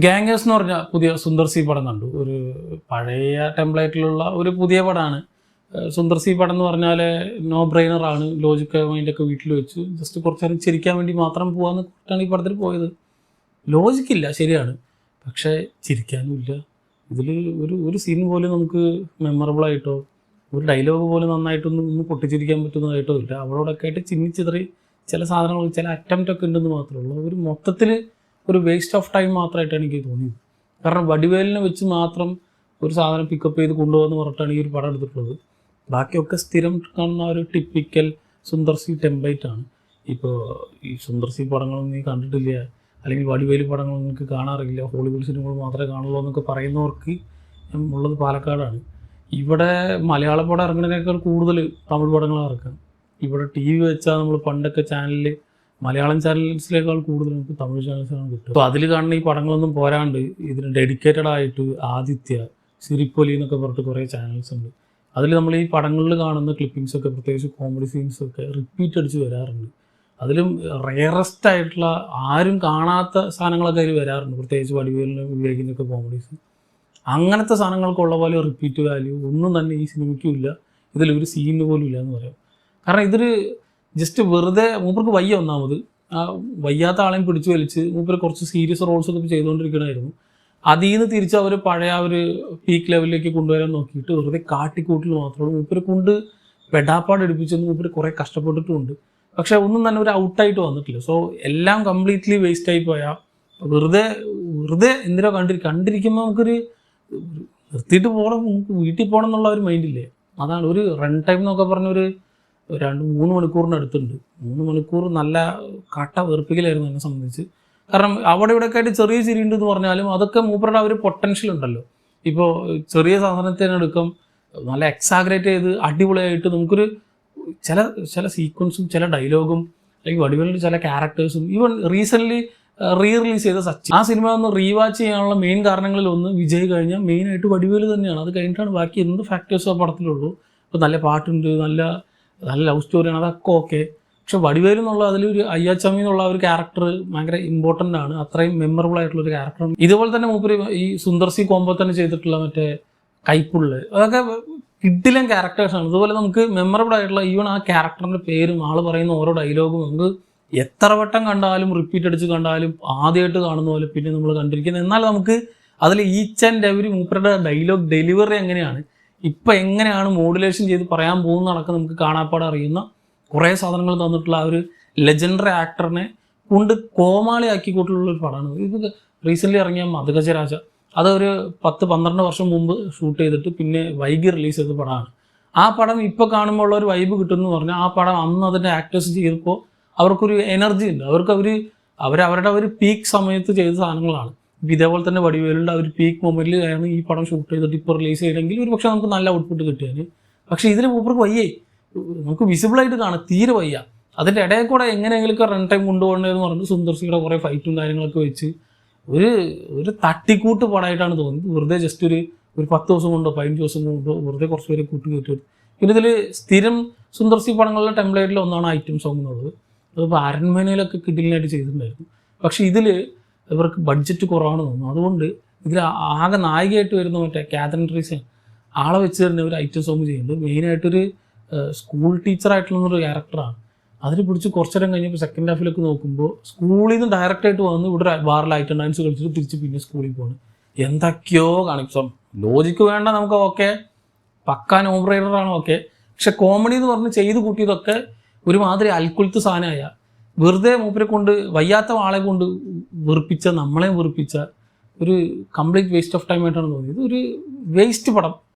ഗാംഗേഴ്സ് എന്ന് പറഞ്ഞ പുതിയ സുന്ദർ സി പടം കണ്ടു. ഒരു പഴയ ടെംപ്ലേറ്റിലുള്ള ഒരു പുതിയ പടമാണ്. സുന്ദർ സി പടം എന്ന് പറഞ്ഞാൽ നോ ബ്രെയിനറാണ്. ലോജിക്ക് മൈൻഡൊക്കെ വീട്ടിൽ വെച്ച് ജസ്റ്റ് കുറച്ച് നേരം ചിരിക്കാൻ വേണ്ടി മാത്രം പോകാമെന്ന് കൂട്ടാണ് ഈ പടത്തിൽ പോയത്. ലോജിക്കില്ല, ശരിയാണ്, പക്ഷേ ചിരിക്കാനും ഇല്ല. ഇതിൽ ഒരു സീൻ പോലും നമുക്ക് മെമ്മറബിളായിട്ടോ ഒരു ഡയലോഗ് പോലും നന്നായിട്ടൊന്നും പൊട്ടിച്ചിരിക്കാൻ പറ്റുന്നതായിട്ടോ ഇല്ല. അവളോടൊക്കെ ആയിട്ട് ചിന്നിച്ചിതറി ചില സാധനങ്ങൾ, ചില അറ്റംപ്റ്റൊക്കെ ഉണ്ടെന്ന് മാത്രമേ ഉള്ളൂ. ഒരു മൊത്തത്തിൽ ഒരു വേസ്റ്റ് ഓഫ് ടൈം മാത്രമായിട്ടാണ് എനിക്ക് തോന്നിയത്. കാരണം വടിവേലിനെ വെച്ച് മാത്രം ഒരു സാധനം പിക്കപ്പ് ചെയ്ത് കൊണ്ടുപോകുന്ന പറഞ്ഞിട്ടാണ് ഈ ഒരു പടം എടുത്തിട്ടുള്ളത്. ബാക്കിയൊക്കെ സ്ഥിരം കാണുന്ന ഒരു ടിപ്പിക്കൽ സുന്ദർ സി ടെംപ്ലേറ്റാണ്. ഇപ്പോൾ ഈ സുന്ദർ സി പടങ്ങളൊന്നും നീ കണ്ടിട്ടില്ല, അല്ലെങ്കിൽ വടിവേലി പടങ്ങളൊന്നും നിങ്ങൾക്ക് കാണാറില്ല, ഹോളിവുഡ് സിനിമകൾ മാത്രമേ കാണുള്ളൂ എന്നൊക്കെ പറയുന്നവർക്ക് ഉള്ളത് പാലക്കാടാണ്. ഇവിടെ മലയാള പടം ഇറങ്ങുന്നതിനേക്കാൾ കൂടുതൽ തമിഴ് പടങ്ങളാണ് ഇറക്കുക. ഇവിടെ ടി വി വെച്ചാൽ നമ്മൾ പണ്ടൊക്കെ ചാനലിൽ മലയാളം ചാനൽസിനേക്കാൾ കൂടുതൽ നമുക്ക് തമിഴ് ചാനൽസാണ് കിട്ടും. അപ്പോൾ അതിൽ കാണുന്ന ഈ പടങ്ങളൊന്നും പോരാണ്ട് ഇതിന് ഡെഡിക്കേറ്റഡ് ആയിട്ട് ആദിത്യ, സിരിപ്പൊലി എന്നൊക്കെ പറഞ്ഞിട്ട് കുറേ ചാനൽസ് ഉണ്ട്. അതിൽ നമ്മൾ ഈ പടങ്ങളിൽ കാണുന്ന ക്ലിപ്പിങ്സൊക്കെ, പ്രത്യേകിച്ച് കോമഡി സീൻസൊക്കെ റിപ്പീറ്റ് അടിച്ച് വരാറുണ്ട്. അതിലും റെയറസ്റ്റ് ആയിട്ടുള്ള ആരും കാണാത്ത സാധനങ്ങളൊക്കെ അതിൽ വരാറുണ്ട്, പ്രത്യേകിച്ച് വടിവേലിനും വിവേകിനൊക്കെ കോമഡീസ്. അങ്ങനത്തെ സാധനങ്ങൾക്കുള്ള പോലെ റിപ്പീറ്റ് വാല്യൂ ഒന്നും തന്നെ ഈ സിനിമയ്ക്കും ഇല്ല, ഇതിലൊരു സീനിന് പോലും ഇല്ല എന്ന് പറയാം. കാരണം ഇതൊരു ജസ്റ്റ് വെറുതെ മൂപ്പർക്ക് വയ്യ, ഒന്നാമത് ആ വയ്യാത്ത ആളെയും പിടിച്ചു വലിച്ച് മൂപ്പർ കുറച്ച് സീരിയസ് റോൾസൊക്കെ ചെയ്തുകൊണ്ടിരിക്കണമായിരുന്നു. അതിൽ നിന്ന് തിരിച്ച് അവർ പഴയ ഒരു പീക്ക് ലെവലിലേക്ക് കൊണ്ടുവരാൻ നോക്കിയിട്ട് വെറുതെ കാട്ടിക്കൂട്ടിൽ മാത്രമേ മൂപ്പരെ കൊണ്ട് പെടാപ്പാട് എടുപ്പിച്ചെന്ന് മൂപ്പർ കുറേ കഷ്ടപ്പെട്ടിട്ടുമുണ്ട്. പക്ഷേ ഒന്നും തന്നെ ഒരു ഔട്ടായിട്ട് വന്നിട്ടില്ല. സോ എല്ലാം കംപ്ലീറ്റ്ലി വേസ്റ്റായി പോയാൽ വെറുതെ എന്തിനോ കണ്ടിരിക്കുമ്പോൾ നമുക്കൊരു നിർത്തിയിട്ട് പോകണം, നമുക്ക് വീട്ടിൽ പോകണം എന്നുള്ള ഒരു മൈൻഡില്ലേ. അതാണ് ഒരു റൺ ടൈം എന്നൊക്കെ പറഞ്ഞൊരു 2-3 മണിക്കൂറിന് അടുത്തുണ്ട്. 3 മണിക്കൂർ നല്ല കട്ട വെറുപ്പിക്കലായിരുന്നു എന്നെ സംബന്ധിച്ച്. കാരണം അവിടെ ഇവിടെയൊക്കെ ആയിട്ട് ചെറിയ ചിരി ഉണ്ടെന്ന് പറഞ്ഞാലും അതൊക്കെ മൂപ്പരുടെ ഒരു പൊട്ടൻഷ്യൽ ഉണ്ടല്ലോ. ഇപ്പോൾ ചെറിയ സാധനത്തിനടുക്കം നല്ല എക്സാഗ്രേറ്റ് ചെയ്ത് അടിപൊളിയായിട്ട് നമുക്കൊരു ചില സീക്വൻസും ചില ഡയലോഗും അല്ലെങ്കിൽ വടിവേലിൻ്റെ ചില ക്യാരക്ടേഴ്സും, ഈവൻ റീസെൻ്റ്ലി റിലീസ് ചെയ്ത സച്ചിൻ, ആ സിനിമ ഒന്ന് റീവാച്ച് ചെയ്യാനുള്ള മെയിൻ കാരണങ്ങളിൽ ഒന്ന് വിജയ് കഴിഞ്ഞാൽ മെയിനായിട്ട് വടിവേല് തന്നെയാണ്. അത് കഴിഞ്ഞിട്ടാണ് ബാക്കി എന്ത് ഫാക്ടേഴ്സും ആ പടത്തിലുള്ളൂ. ഇപ്പോൾ നല്ല പാട്ടുണ്ട്, നല്ല ലവ് സ്റ്റോറിയാണ്, അതൊക്കെ ഓക്കെ. പക്ഷെ വടിവേലു എന്നുള്ള അതിലൊരു അയ്യാച്ചമ്മി എന്നുള്ള ഒരു ക്യാരക്ടർ ഭയങ്കര ഇമ്പോർട്ടൻ്റ് ആണ്, അത്രയും മെമ്മറബിൾ ആയിട്ടുള്ളൊരു ക്യാരക്ടറാണ്. ഇതുപോലെ തന്നെ മൂപ്പര് ഈ സുന്ദർ സി കോംബോ തന്നെ ചെയ്തിട്ടുള്ള മറ്റേ കൈപ്പുള്ള്, അതൊക്കെ കിഡിലൻ ക്യാരക്ടേഴ്സാണ്. ഇതുപോലെ നമുക്ക് മെമ്മറബിൾ ആയിട്ടുള്ള ഈവൻ ആ ക്യാരക്ടറിൻ്റെ പേരും ആൾ പറയുന്ന ഓരോ ഡയലോഗും നമുക്ക് എത്ര വട്ടം കണ്ടാലും റിപ്പീറ്റ് അടിച്ച് കണ്ടാലും ആദ്യമായിട്ട് കാണുന്ന പോലെ പിന്നെ നമ്മൾ കണ്ടിരിക്കുന്നത്. എന്നാൽ നമുക്ക് അതിൽ ഈച്ച് ആൻഡ് എവരി മൂപ്പരുടെ ഡയലോഗ് ഡെലിവറി എങ്ങനെയാണ്, ഇപ്പം എങ്ങനെയാണ് മോഡുലേഷൻ ചെയ്ത് പറയാൻ പോകുന്നതൊക്കെ നമുക്ക് കാണാപ്പാടെ അറിയുന്ന കുറേ സാധനങ്ങൾ തന്നിട്ടുള്ള ആ ഒരു ലെജൻഡറി ആക്ടറിനെ കൊണ്ട് കോമാളിയാക്കിക്കൊണ്ടുള്ളൊരു പടമാണ്. ഇത് റീസെൻ്റ്ലി ഇറങ്ങിയ മധുഗജരാജ, അതൊരു 10-12 വർഷം മുമ്പ് ഷൂട്ട് ചെയ്തിട്ട് പിന്നെ വൈകി റിലീസ് ചെയ്ത പടമാണ്. ആ പടം ഇപ്പോൾ കാണുമ്പോൾ ഉള്ള ഒരു വൈബ് കിട്ടുമെന്ന് പറഞ്ഞാൽ ആ പടം അന്ന് അതിൻ്റെ ആക്ടേഴ്സ് ചെയ്തപ്പോൾ അവർക്കൊരു എനർജി ഉണ്ട്, അവരുടെ ഒരു പീക്ക് സമയത്ത് ചെയ്ത സാധനങ്ങളാണ്. ഇപ്പം ഇതേപോലെ തന്നെ വടിവേലുണ്ട്, ആ ഒരു പീക്ക് മൊമെൻറ്റിലാണ് ഈ പടം ഷൂട്ട് ചെയ്തിട്ട് ഇപ്പോൾ റിലീസ് ചെയ്തെങ്കിൽ ഒരു പക്ഷേ നമുക്ക് നല്ല ഔട്ട്പുട്ട് കിട്ടിയാൽ. പക്ഷേ ഇതിൽ മൂപ്പർക്ക് വയ്യേ, നമുക്ക് വിസിബിളായിട്ട് കാണാം തീരെ വയ്യ. അതിൻ്റെ ഇടയിൽ കൂടെ എങ്ങനെയെങ്കിലൊക്കെ റൺ ടൈം കൊണ്ടുപോകേണ്ടതെന്ന് പറഞ്ഞിട്ട് സുന്ദർ സിയുടെ കുറേ ഫൈറ്റും കാര്യങ്ങളൊക്കെ വെച്ച് ഒരു തട്ടിക്കൂട്ട് പടമായിട്ടാണ് തോന്നിയത്. വെറുതെ ജസ്റ്റ് ഒരു 10 ദിവസം കൊണ്ടോ 15 ദിവസം കൊണ്ടോ വെറുതെ കുറച്ച് പേരെ കൂട്ടി കയറ്റി. പിന്നെ ഇതിൽ സ്ഥിരം സുന്ദർ സി പടങ്ങളുടെ ടെംപ്ലേറ്റിൽ ഒന്നാണ് ഐറ്റം സോങ് എന്നുള്ളത്. അതിപ്പോൾ അരൺമനയിലൊക്കെ കിഡിലിനായിട്ട് ചെയ്തിട്ടുണ്ടായിരുന്നു. പക്ഷേ ഇതിൽ ഇവർക്ക് ബഡ്ജറ്റ് കുറവാണ് തോന്നുന്നു. അതുകൊണ്ട് ഇതിൽ ആകെ നായികയായിട്ട് വരുന്ന മറ്റേ കാതറിൻ ട്രീസൻ, ആളെ വെച്ച് തന്നെ ഒരു ഐറ്റം സോങ് ചെയ്യുന്നുണ്ട്. മെയിനായിട്ടൊരു സ്കൂൾ ടീച്ചറായിട്ടുള്ളൊരു ക്യാരക്ടറാണ്. അതിൽ പിടിച്ച് കുറച്ചേരം കഴിഞ്ഞപ്പോൾ സെക്കൻഡ് ഹാഫിലൊക്കെ നോക്കുമ്പോൾ സ്കൂളിൽ നിന്ന് ഡയറക്റ്റായിട്ട് വന്ന് ഇവിടെ ബാറിൽ ഐറ്റം ഡാൻസ് കളിച്ചിട്ട് തിരിച്ച് പിന്നെ സ്കൂളിൽ പോകണം. എന്തൊക്കെയോ കാണിക്കും. ലോജിക്ക് വേണ്ട, നമുക്ക് ഓക്കെ, പക്കാ നോ ബ്രെയിനറാണ് ഓക്കെ. പക്ഷെ കോമഡി എന്ന് പറഞ്ഞ് ചെയ്ത് കൂട്ടിയതൊക്കെ ഒരുമാതിരി അൽക്കുലത്ത് സാധനമായ വെറുതെ മൂപ്പരെ കൊണ്ട് വയ്യാത്ത ആളെ കൊണ്ട് വെറുപ്പിച്ച, നമ്മളെയും വെറുപ്പിച്ച ഒരു കംപ്ലീറ്റ് വേസ്റ്റ് ഓഫ് ടൈം ആയിട്ടാണ് തോന്നിയത്. ഒരു വേസ്റ്റ് പടം.